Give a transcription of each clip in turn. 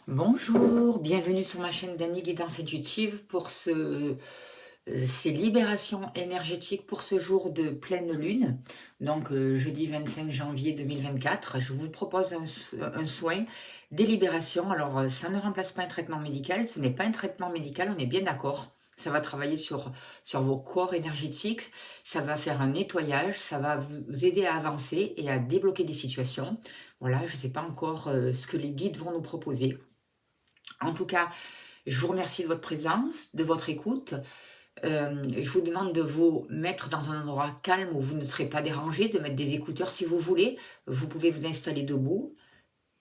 Bonjour, bienvenue sur ma chaîne d'Annie Guidance Intuitive pour ces libérations énergétiques pour ce jour de pleine lune, donc jeudi 25 janvier 2024. Je vous propose un soin des libérations. Alors, ça ne remplace pas un traitement médical, ce n'est pas un traitement médical, on est bien d'accord. Ça va travailler sur vos corps énergétiques, ça va faire un nettoyage, ça va vous aider à avancer et à débloquer des situations. Voilà, je ne sais pas encore ce que les guides vont nous proposer. En tout cas, je vous remercie de votre présence, de votre écoute. Je vous demande de vous mettre dans un endroit calme où vous ne serez pas dérangé, de mettre des écouteurs si vous voulez. Vous pouvez vous installer debout,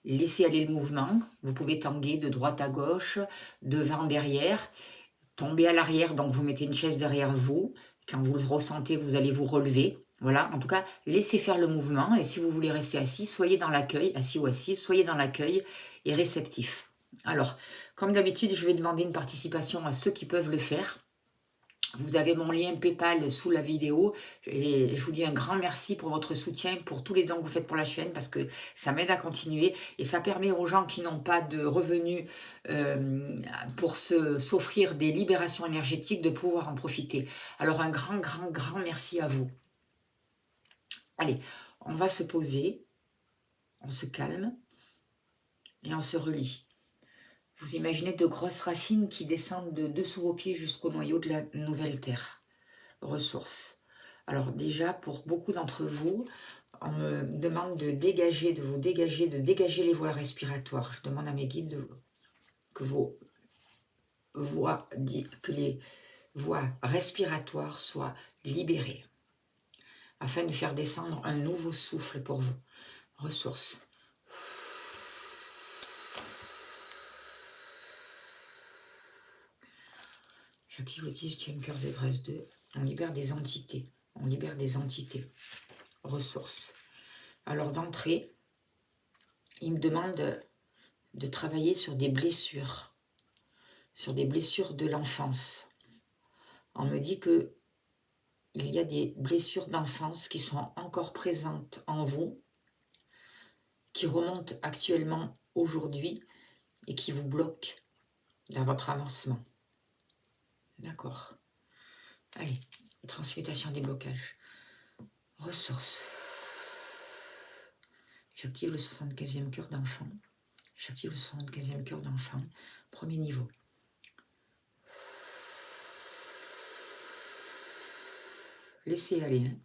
laisser aller le mouvement. Vous pouvez tanguer de droite à gauche, devant, derrière, tomber à l'arrière, donc vous mettez une chaise derrière vous. Quand vous le ressentez, vous allez vous relever. Voilà, en tout cas, laissez faire le mouvement. Et si vous voulez rester assis, soyez dans l'accueil, assis ou assise, soyez dans l'accueil et réceptif. Alors, comme d'habitude, je vais demander une participation à ceux qui peuvent le faire. Vous avez mon lien PayPal sous la vidéo et je vous dis un grand merci pour votre soutien, pour tous les dons que vous faites pour la chaîne parce que ça m'aide à continuer et ça permet aux gens qui n'ont pas de revenus pour s'offrir des libérations énergétiques de pouvoir en profiter. Alors un grand merci à vous. Allez, on va se poser, on se calme et on se relie. Vous imaginez de grosses racines qui descendent de dessous vos pieds jusqu'au noyau de la nouvelle terre. Ressources. Alors déjà, pour beaucoup d'entre vous, on me demande de dégager, de dégager les voies respiratoires. Je demande à mes guides que les voies respiratoires soient libérées, afin de faire descendre un nouveau souffle pour vous. Ressources. J'active le 18e cœur de Grèce 2. On libère des entités. On libère des entités. Ressources. Alors d'entrée, il me demande de travailler sur des blessures de l'enfance. On me dit que il y a des blessures d'enfance qui sont encore présentes en vous, qui remontent actuellement aujourd'hui et qui vous bloquent dans votre avancement. D'accord. Allez, transmutation des blocages. Ressources. J'active le 75e cœur d'enfant. J'active le 75e cœur d'enfant. Premier niveau. Laissez aller. Hein.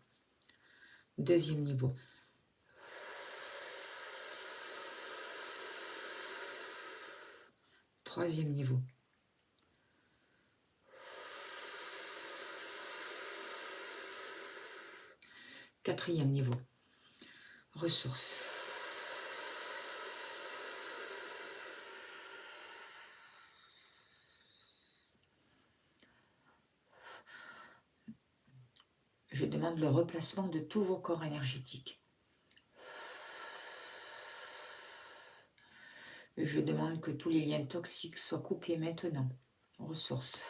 Deuxième niveau. Troisième niveau. Quatrième niveau. Ressources. Je demande le replacement de tous vos corps énergétiques. Je demande que tous les liens toxiques soient coupés maintenant. Ressources.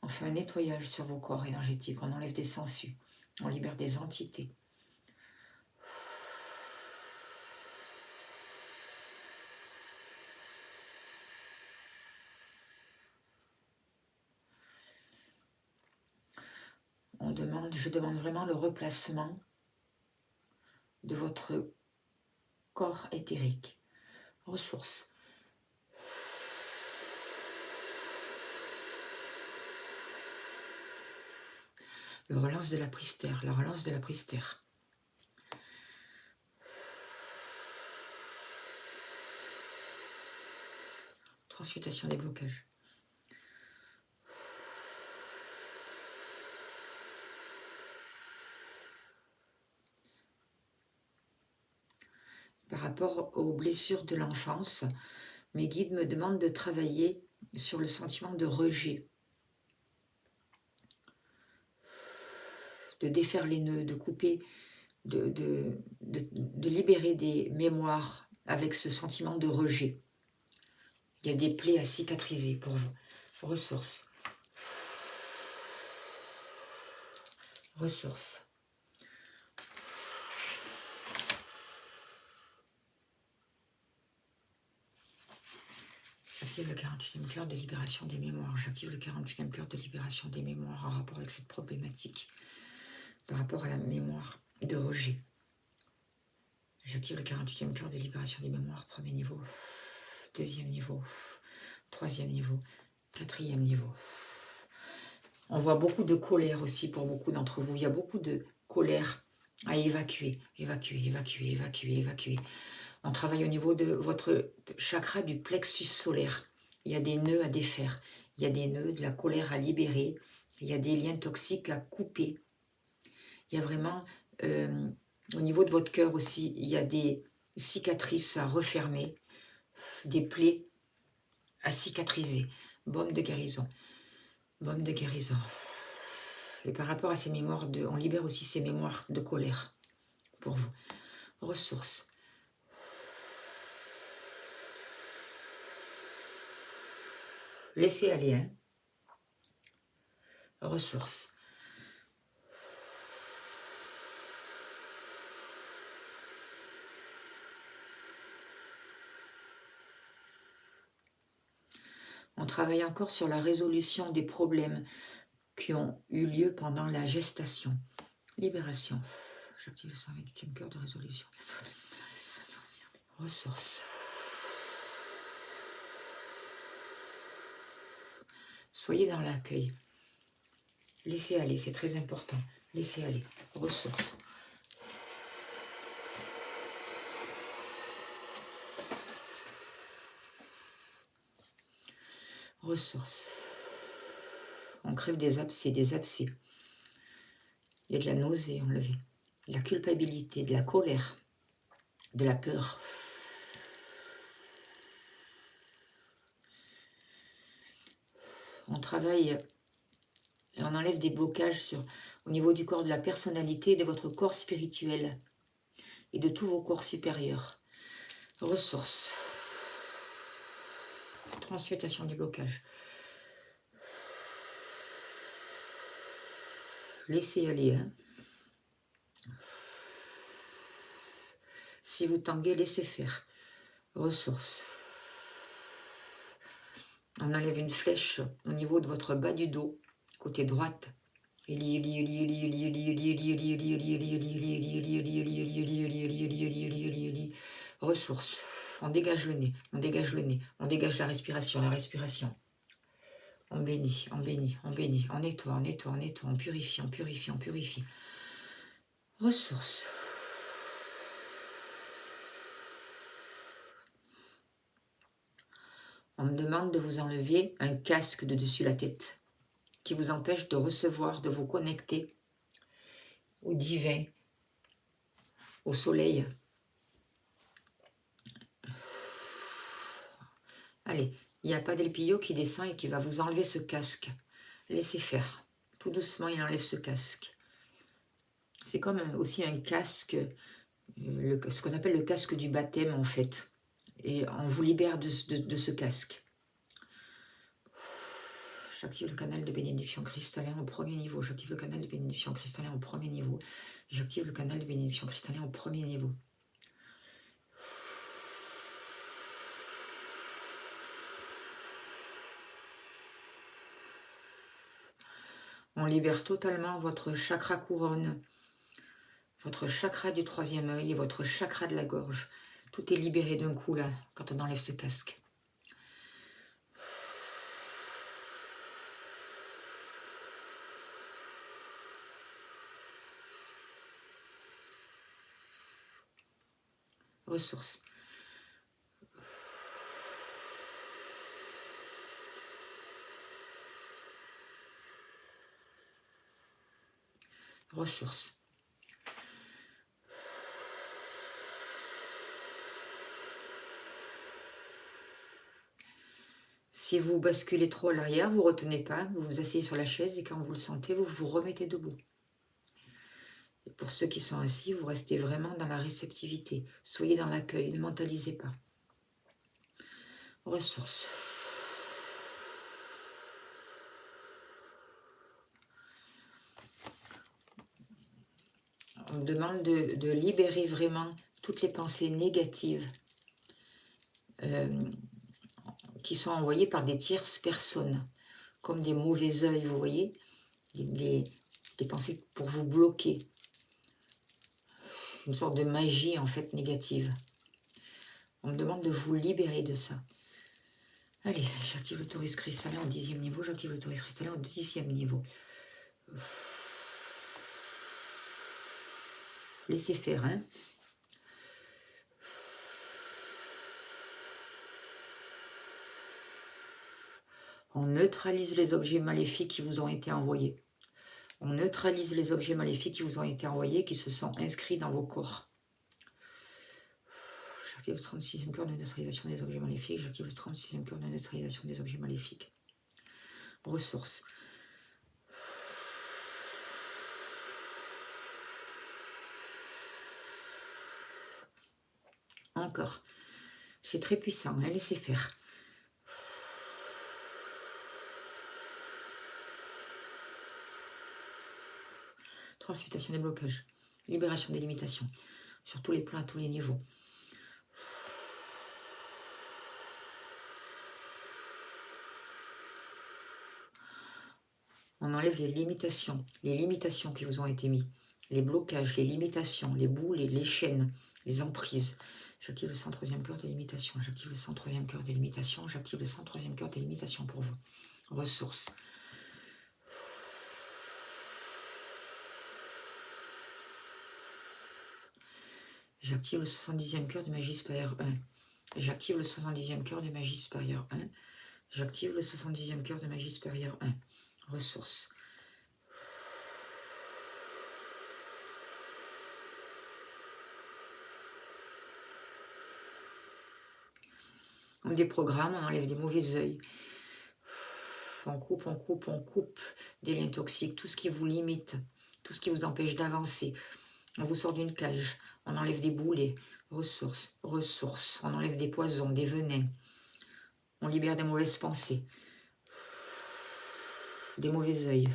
On fait un nettoyage sur vos corps énergétiques. On enlève des sangsues. On libère des entités. Je demande vraiment le replacement de votre corps éthérique. Ressources. Le relance de la pristère, la relance de la pristère. Transmutation des blocages. Par rapport aux blessures de l'enfance, mes guides me demandent de travailler sur le sentiment de rejet, de défaire les nœuds, de couper, de libérer des mémoires avec ce sentiment de rejet. Il y a des plaies à cicatriser pour vous. Ressources. Ressources. J'active le 48e cœur de libération des mémoires. J'active le 48e cœur de libération des mémoires en rapport avec cette problématique, par rapport à la mémoire de rejet. J'active le 48e cœur de libération des mémoires, premier niveau, deuxième niveau, troisième niveau, quatrième niveau. On voit beaucoup de colère aussi pour beaucoup d'entre vous. Il y a beaucoup de colère à évacuer, évacuer. On travaille au niveau de votre chakra du plexus solaire. Il y a des nœuds à défaire. Il y a des nœuds, de la colère à libérer. Il y a des liens toxiques à couper. Il y a vraiment, au niveau de votre cœur aussi, il y a des cicatrices à refermer, des plaies à cicatriser. Baume de guérison. Baume de guérison. Et par rapport à ces mémoires, on libère aussi ces mémoires de colère pour vous. Ressources. Laissez aller, hein. Ressources. On travaille encore sur la résolution des problèmes qui ont eu lieu pendant la gestation. Libération. J'active le 128e cœur de résolution. Ressources. Soyez dans l'accueil. Laissez aller, c'est très important. Laissez aller. Ressources. Ressources. On crève des abcès, des abcès. Il y a de la nausée enlevée, de la culpabilité, de la colère, de la peur. On travaille et on enlève des blocages au niveau du corps, de la personnalité, de votre corps spirituel et de tous vos corps supérieurs. Ressources. Transmutation des blocages. Laissez aller. Hein. Si vous tanguez, laissez faire. Ressources. On enlève une flèche au niveau de votre bas du dos, côté droite. Ressources. On dégage le nez, on dégage le nez, on dégage la respiration, On bénit, on bénit, on bénit, on nettoie, on nettoie, on nettoie, on purifie, on purifie, on purifie. Ressources. On me demande de vous enlever un casque de dessus la tête qui vous empêche de recevoir, de vous connecter au divin, au soleil. Allez, il n'y a pas d'Elpillo qui descend et qui va vous enlever ce casque. Laissez faire. Tout doucement, il enlève ce casque. C'est comme aussi un casque, ce qu'on appelle le casque du baptême en fait. Et on vous libère de ce casque. J'active le canal de bénédiction cristallin au premier niveau. J'active le canal de bénédiction cristallin au premier niveau. J'active le canal de bénédiction cristallin au premier niveau. On libère totalement votre chakra couronne, votre chakra du troisième œil et votre chakra de la gorge. Tout est libéré d'un coup là, quand on enlève ce casque. Ressources. Ressources. Si vous basculez trop à l'arrière, vous ne retenez pas, vous vous asseyez sur la chaise et quand vous le sentez, vous vous remettez debout. Et pour ceux qui sont assis, vous restez vraiment dans la réceptivité. Soyez dans l'accueil, ne mentalisez pas. Ressources. On demande de libérer vraiment toutes les pensées négatives qui sont envoyés par des tierces personnes, comme des mauvais œils, vous voyez, des pensées pour vous bloquer, une sorte de magie en fait négative. On me demande de vous libérer de ça. Allez, j'active le torus cristallin au 10e niveau, j'active le torus cristallin au 10e niveau. Laissez faire, hein. On neutralise les objets maléfiques qui vous ont été envoyés. On neutralise les objets maléfiques qui vous ont été envoyés, qui se sont inscrits dans vos corps. J'active le 36e cœur de neutralisation des objets maléfiques. J'active le 36e cœur de neutralisation des objets maléfiques. Ressources. Encore. C'est très puissant, hein, laissez faire. Transmutation des blocages. Libération des limitations. Sur tous les plans, à tous les niveaux. On enlève les limitations qui vous ont été mises. Les blocages, les limitations, les boules, les chaînes, les emprises. J'active le 103e cœur des limitations. J'active le 103e cœur des limitations. J'active le 103e cœur des limitations pour vous. Ressources. J'active le 70e cœur de magie supérieure 1. J'active le 70e cœur de magie supérieure 1. J'active le 70e cœur de magie supérieure 1. Ressources. On déprogramme, on enlève des mauvais œils. On coupe des liens toxiques, tout ce qui vous limite, tout ce qui vous empêche d'avancer. On vous sort d'une cage, on enlève des boulets, ressources, on enlève des poisons, des venins. On libère des mauvaises pensées, des mauvais œils,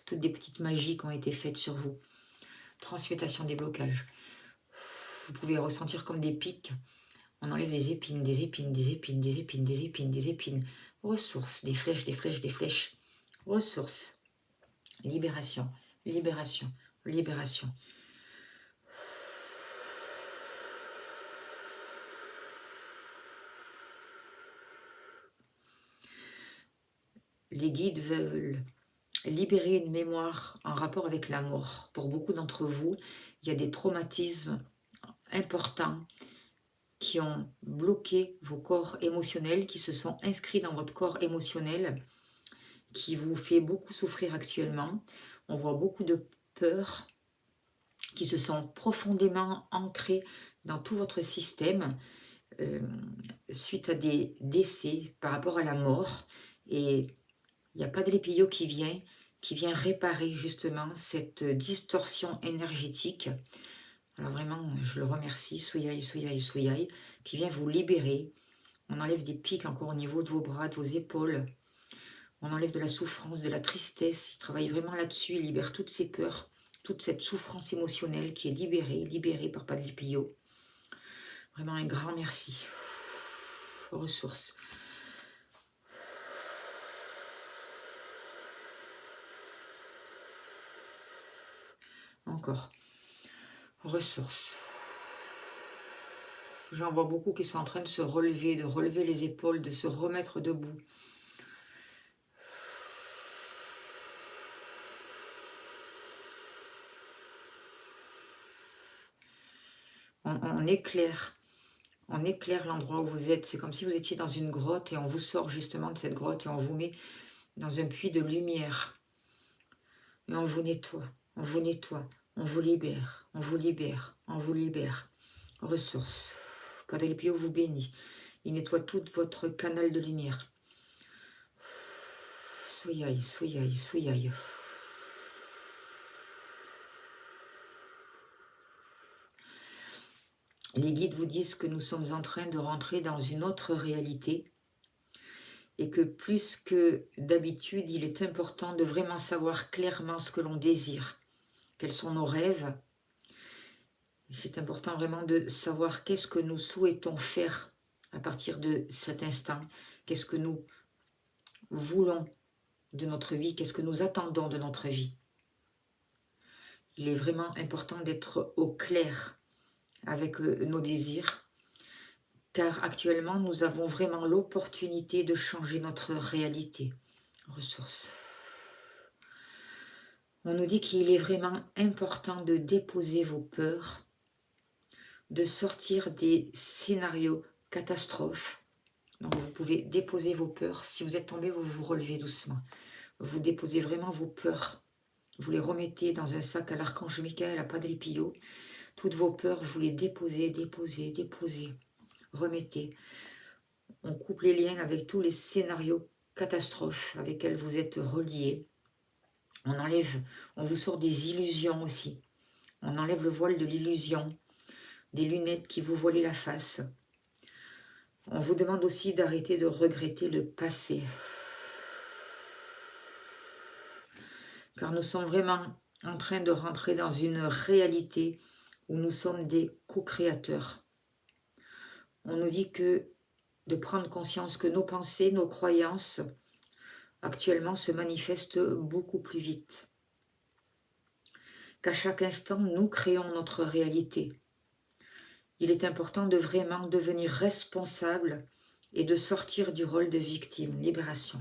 toutes des petites magies qui ont été faites sur vous. Transmutation des blocages. Vous pouvez ressentir comme des pics. On enlève des épines, des épines, des épines, des épines, des épines, des épines. Ressources, des flèches, des flèches, des flèches. Ressources. Libération, libération, libération. Les guides veulent libérer une mémoire en rapport avec la mort. Pour beaucoup d'entre vous, il y a des traumatismes importants qui ont bloqué vos corps émotionnels, qui se sont inscrits dans votre corps émotionnel, qui vous fait beaucoup souffrir actuellement. On voit beaucoup de peurs qui se sont profondément ancrées dans tout votre système suite à des décès par rapport à la mort. Et il n'y a pas de l'épillot qui vient réparer justement cette distorsion énergétique. Alors vraiment, je le remercie, Soyaï, Soyaï, Soyaï, qui vient vous libérer. On enlève des pics encore au niveau de vos bras, de vos épaules. On enlève de la souffrance, de la tristesse. Il travaille vraiment là-dessus, il libère toutes ces peurs, toute cette souffrance émotionnelle qui est libérée par Padre Pio. Vraiment un grand merci. Ressources. Encore. Ressources. J'en vois beaucoup qui sont en train de se relever, de relever les épaules, de se remettre debout. On éclaire l'endroit où vous êtes. C'est comme si vous étiez dans une grotte et on vous sort justement de cette grotte et on vous met dans un puits de lumière. Et on vous nettoie, on vous nettoie, on vous libère, on vous libère, on vous libère. Ressources. Padre Pio vous bénit. Il nettoie tout votre canal de lumière. Soyaï, soyaï, soyaï. Les guides vous disent que nous sommes en train de rentrer dans une autre réalité et que plus que d'habitude, il est important de vraiment savoir clairement ce que l'on désire, quels sont nos rêves. C'est important vraiment de savoir qu'est-ce que nous souhaitons faire à partir de cet instant, qu'est-ce que nous voulons de notre vie, qu'est-ce que nous attendons de notre vie. Il est vraiment important d'être au clair avec nos désirs, car actuellement, nous avons vraiment l'opportunité de changer notre réalité. Ressources. On nous dit qu'il est vraiment important de déposer vos peurs, de sortir des scénarios catastrophes. Donc vous pouvez déposer vos peurs. Si vous êtes tombé, vous vous relevez doucement. Vous déposez vraiment vos peurs. Vous les remettez dans un sac à l'archange Michael, à Padre Pio. Toutes vos peurs, vous les déposez, déposez, déposez. Remettez. On coupe les liens avec tous les scénarios catastrophes avec lesquels vous êtes reliés. On enlève, on vous sort des illusions aussi. On enlève le voile de l'illusion, des lunettes qui vous voilaient la face. On vous demande aussi d'arrêter de regretter le passé. Car nous sommes vraiment en train de rentrer dans une réalité où nous sommes des co-créateurs. On nous dit que de prendre conscience que nos pensées, nos croyances, actuellement se manifestent beaucoup plus vite. Qu'à chaque instant, nous créons notre réalité. Il est important de vraiment devenir responsable et de sortir du rôle de victime. Libération.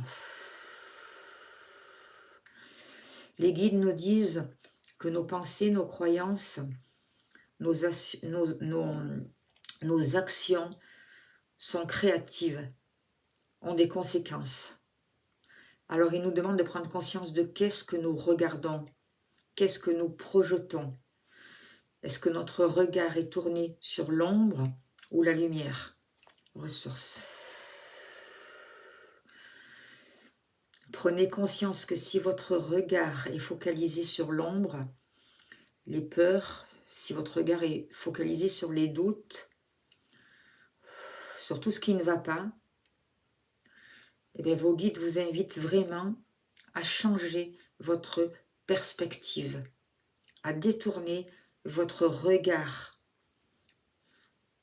Les guides nous disent que nos pensées, nos croyances, nos actions sont créatives, ont des conséquences. Alors il nous demande de prendre conscience de qu'est-ce que nous regardons, qu'est-ce que nous projetons. Est-ce que notre regard est tourné sur l'ombre ou la lumière? Ressources. Prenez conscience que si votre regard est focalisé sur l'ombre, les peurs, si votre regard est focalisé sur les doutes, sur tout ce qui ne va pas, eh bien, vos guides vous invitent vraiment à changer votre perspective, à détourner votre regard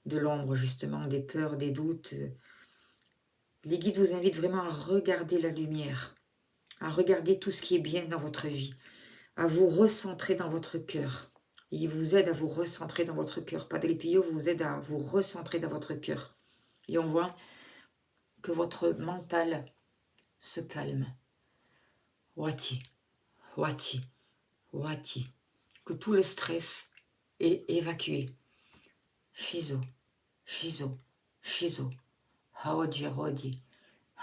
de l'ombre, justement, des peurs, des doutes. Les guides vous invitent vraiment à regarder la lumière, à regarder tout ce qui est bien dans votre vie, à vous recentrer dans votre cœur. Il vous aide à vous recentrer dans votre cœur. Padre Pio vous aide à vous recentrer dans votre cœur. Et on voit que votre mental se calme. Wati, wati, wati. Que tout le stress est évacué. Shizo, shizo, shizo. Haoji rodi,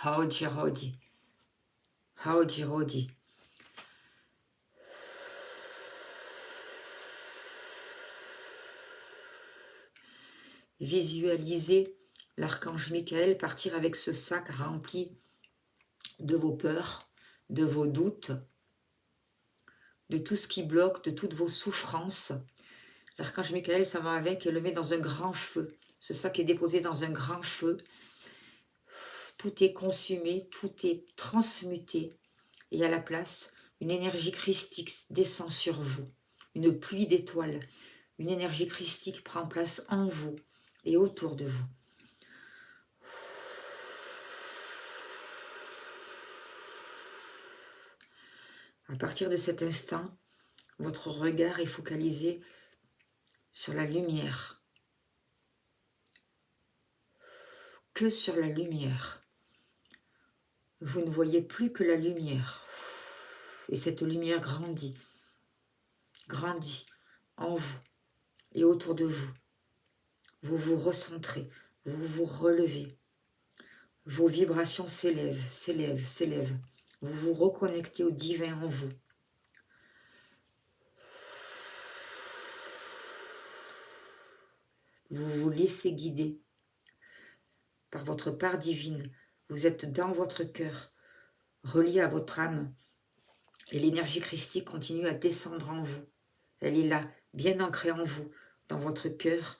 haoji rodi, haoji rodi. Visualisez l'archange Michael partir avec ce sac rempli de vos peurs, de vos doutes, de tout ce qui bloque, de toutes vos souffrances. L'archange Michael, ça va avec et le met dans un grand feu. Ce sac est déposé dans un grand feu. Tout est consumé, tout est transmuté. Et à la place, une énergie christique descend sur vous. Une pluie d'étoiles. Une énergie christique prend place en vous et autour de vous. À partir de cet instant, votre regard est focalisé sur la lumière. Que sur la lumière. Vous ne voyez plus que la lumière. Et cette lumière grandit. Grandit en vous et autour de vous. Vous vous recentrez. Vous vous relevez. Vos vibrations s'élèvent, s'élèvent, s'élèvent. Vous vous reconnectez au divin en vous. Vous vous laissez guider par votre part divine. Vous êtes dans votre cœur, relié à votre âme. Et l'énergie christique continue à descendre en vous. Elle est là, bien ancrée en vous, dans votre cœur,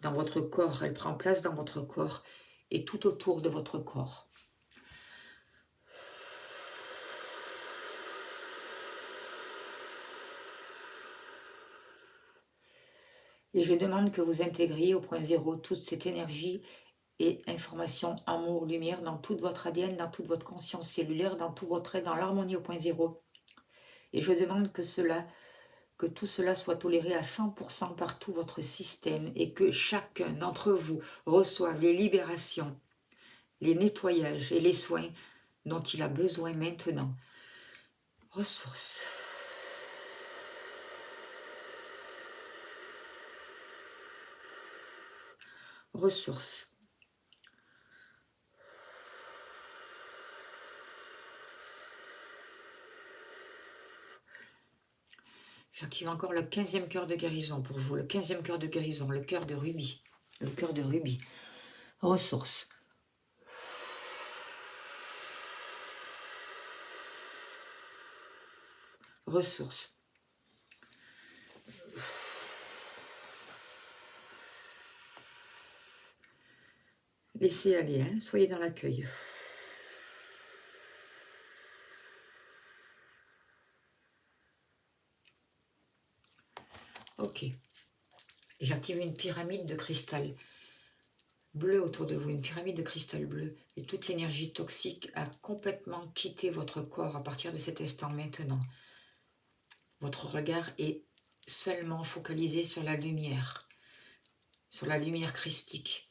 dans votre corps. Elle prend place dans votre corps et tout autour de votre corps. Et je demande que vous intégriez au point zéro toute cette énergie et information, amour, lumière dans toute votre ADN, dans toute votre conscience cellulaire, dans tout votre être, dans l'harmonie au point zéro. Et je demande que tout cela soit toléré à 100% par tout votre système et que chacun d'entre vous reçoive les libérations, les nettoyages et les soins dont il a besoin maintenant. Ressources. Ressources. J'active encore le 15e cœur de guérison pour vous, le 15e cœur de guérison, le cœur de rubis, le cœur de rubis. Ressources. Ressources. Laissez aller, hein, soyez dans l'accueil. Ok. J'active une pyramide de cristal bleu autour de vous, une pyramide de cristal bleu. Et toute l'énergie toxique a complètement quitté votre corps à partir de cet instant maintenant. Votre regard est seulement focalisé sur la lumière christique,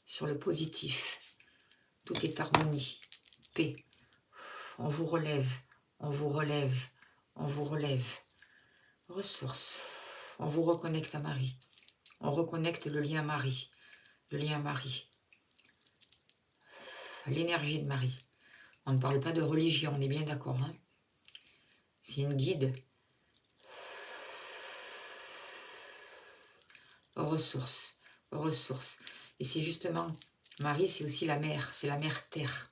sur le positif. Tout est harmonie, paix. On vous relève, on vous relève, on vous relève. Ressources. On vous reconnecte à Marie. On reconnecte le lien Marie. Le lien Marie. L'énergie de Marie. On ne parle pas de religion, on est bien d'accord, hein? C'est une guide. Ressources. Ressources. Et c'est justement, Marie, c'est aussi la mère. C'est la mère terre.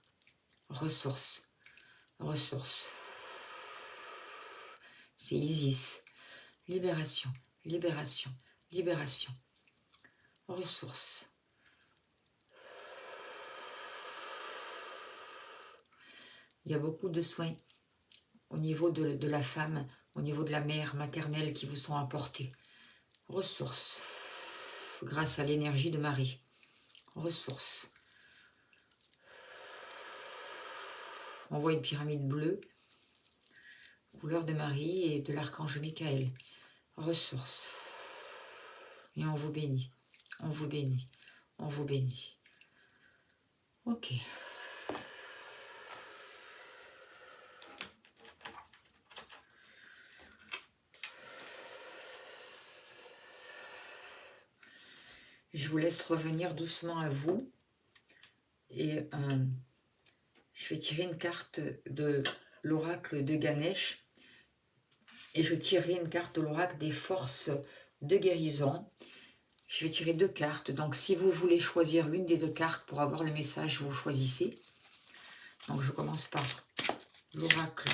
Ressources. Ressources. C'est Isis. Libération. Libération. Libération. Ressources. Il y a beaucoup de soins au niveau de la femme, au niveau de la mère maternelle qui vous sont apportés. Ressources. Grâce à l'énergie de Marie. Ressources. On voit une pyramide bleue, couleur de Marie et de l'archange Michael. Ressources. Et on vous bénit. On vous bénit. On vous bénit. Ok. Je vous laisse revenir doucement à vous. Et je vais tirer une carte de l'oracle de Ganesh. Et je tirerai une carte de l'oracle des forces de guérison. Je vais tirer 2 cartes. Donc, si vous voulez choisir l'une des 2 cartes pour avoir le message, vous choisissez. Donc, je commence par l'oracle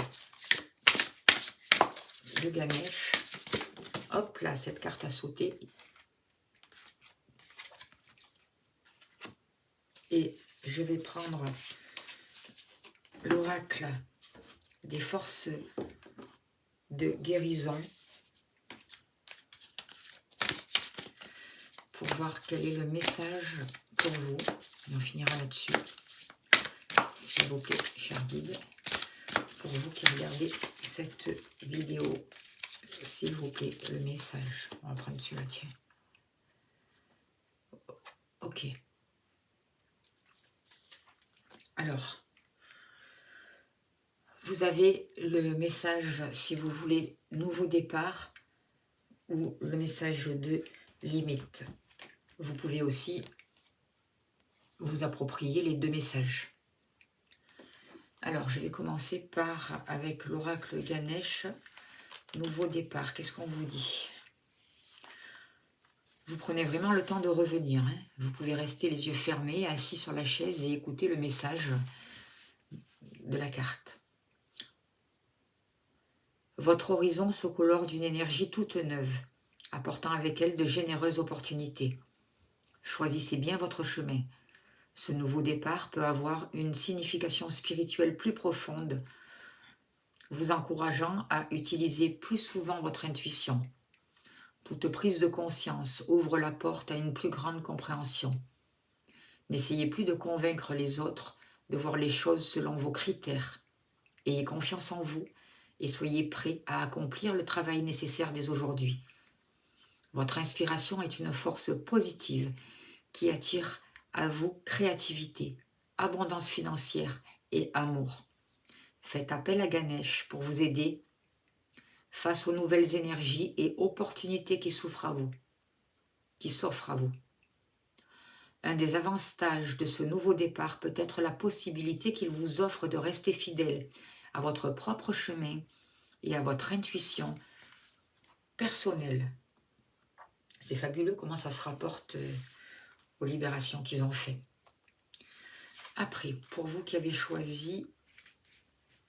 de Ganesh. Hop là, cette carte a sauté. Et je vais prendre l'oracle des forces de guérison pour voir quel est le message pour vous. Et on finira là-dessus. S'il vous plaît, cher guide, pour vous qui regardez cette vidéo, s'il vous plaît, le message. On va prendre celui-là, tiens. Ok. Alors, vous avez le message, si vous voulez, nouveau départ ou le message de limite. Vous pouvez aussi vous approprier les 2 messages. Alors, je vais commencer avec l'oracle Ganesh. Nouveau départ, qu'est-ce qu'on vous dit? Vous prenez vraiment le temps de revenir. Hein. Vous pouvez rester les yeux fermés, assis sur la chaise et écouter le message de la carte. Votre horizon se colore d'une énergie toute neuve, apportant avec elle de généreuses opportunités. Choisissez bien votre chemin. Ce nouveau départ peut avoir une signification spirituelle plus profonde, vous encourageant à utiliser plus souvent votre intuition. Toute prise de conscience ouvre la porte à une plus grande compréhension. N'essayez plus de convaincre les autres de voir les choses selon vos critères. Ayez confiance en vous et soyez prêts à accomplir le travail nécessaire dès aujourd'hui. Votre inspiration est une force positive qui attire à vous créativité, abondance financière et amour. Faites appel à Ganesh pour vous aider face aux nouvelles énergies et opportunités qui s'offrent à vous. Un des avantages de ce nouveau départ peut être la possibilité qu'il vous offre de rester fidèle à votre propre chemin et à votre intuition personnelle. C'est fabuleux comment ça se rapporte aux libérations qu'ils ont fait. Après, pour vous qui avez choisi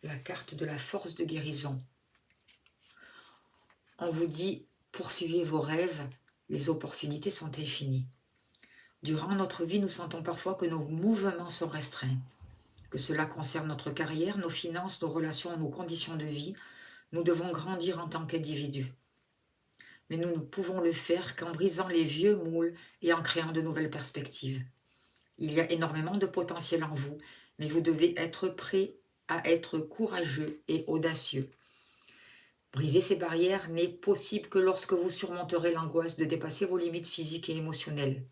la carte de la force de guérison, on vous dit, poursuivez vos rêves, les opportunités sont infinies. Durant notre vie, nous sentons parfois que nos mouvements sont restreints, que cela concerne notre carrière, nos finances, nos relations, nos conditions de vie. Nous devons grandir en tant qu'individus. Mais nous ne pouvons le faire qu'en brisant les vieux moules et en créant de nouvelles perspectives. Il y a énormément de potentiel en vous, mais vous devez être prêt à être courageux et audacieux. Briser ces barrières n'est possible que lorsque vous surmonterez l'angoisse de dépasser vos limites physiques et émotionnelles.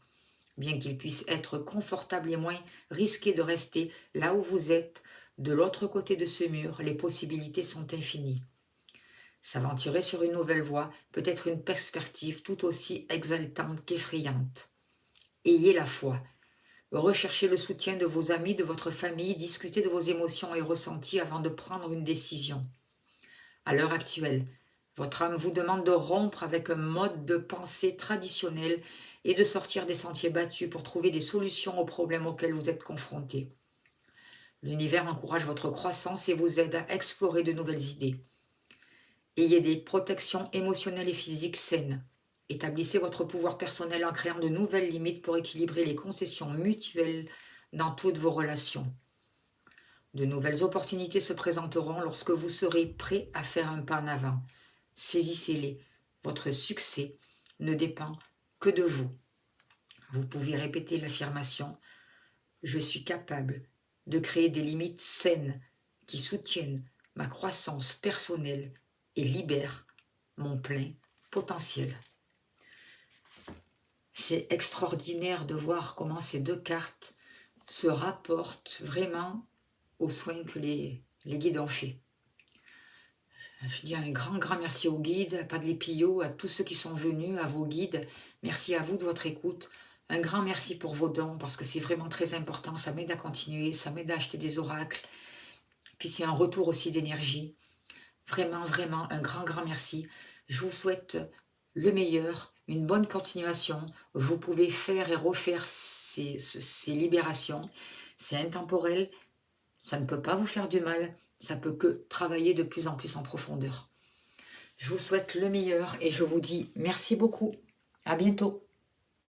Bien qu'il puisse être confortable et moins risqué de rester là où vous êtes, de l'autre côté de ce mur, les possibilités sont infinies. S'aventurer sur une nouvelle voie peut être une perspective tout aussi exaltante qu'effrayante. Ayez la foi. Recherchez le soutien de vos amis, de votre famille, discutez de vos émotions et ressentis avant de prendre une décision. À l'heure actuelle, votre âme vous demande de rompre avec un mode de pensée traditionnel et de sortir des sentiers battus pour trouver des solutions aux problèmes auxquels vous êtes confrontés. L'univers encourage votre croissance et vous aide à explorer de nouvelles idées. Ayez des protections émotionnelles et physiques saines. Établissez votre pouvoir personnel en créant de nouvelles limites pour équilibrer les concessions mutuelles dans toutes vos relations. De nouvelles opportunités se présenteront lorsque vous serez prêt à faire un pas en avant. Saisissez-les. Votre succès ne dépend que de vous. Vous pouvez répéter l'affirmation « Je suis capable de créer des limites saines qui soutiennent ma croissance personnelle et libèrent mon plein potentiel ». C'est extraordinaire de voir comment ces deux cartes se rapportent vraiment aux soins que les guides ont fait. Je dis un grand merci aux guides, à Padre Pio, à tous ceux qui sont venus, à vos guides. Merci à vous de votre écoute. Un grand merci pour vos dons, parce que c'est vraiment très important. Ça m'aide à continuer, ça m'aide à acheter des oracles. Puis c'est un retour aussi d'énergie. Vraiment, vraiment, un grand merci. Je vous souhaite le meilleur, une bonne continuation. Vous pouvez faire et refaire ces libérations. C'est intemporel. Ça ne peut pas vous faire du mal. Ça peut que travailler de plus en plus en profondeur. Je vous souhaite le meilleur et je vous dis merci beaucoup. À bientôt.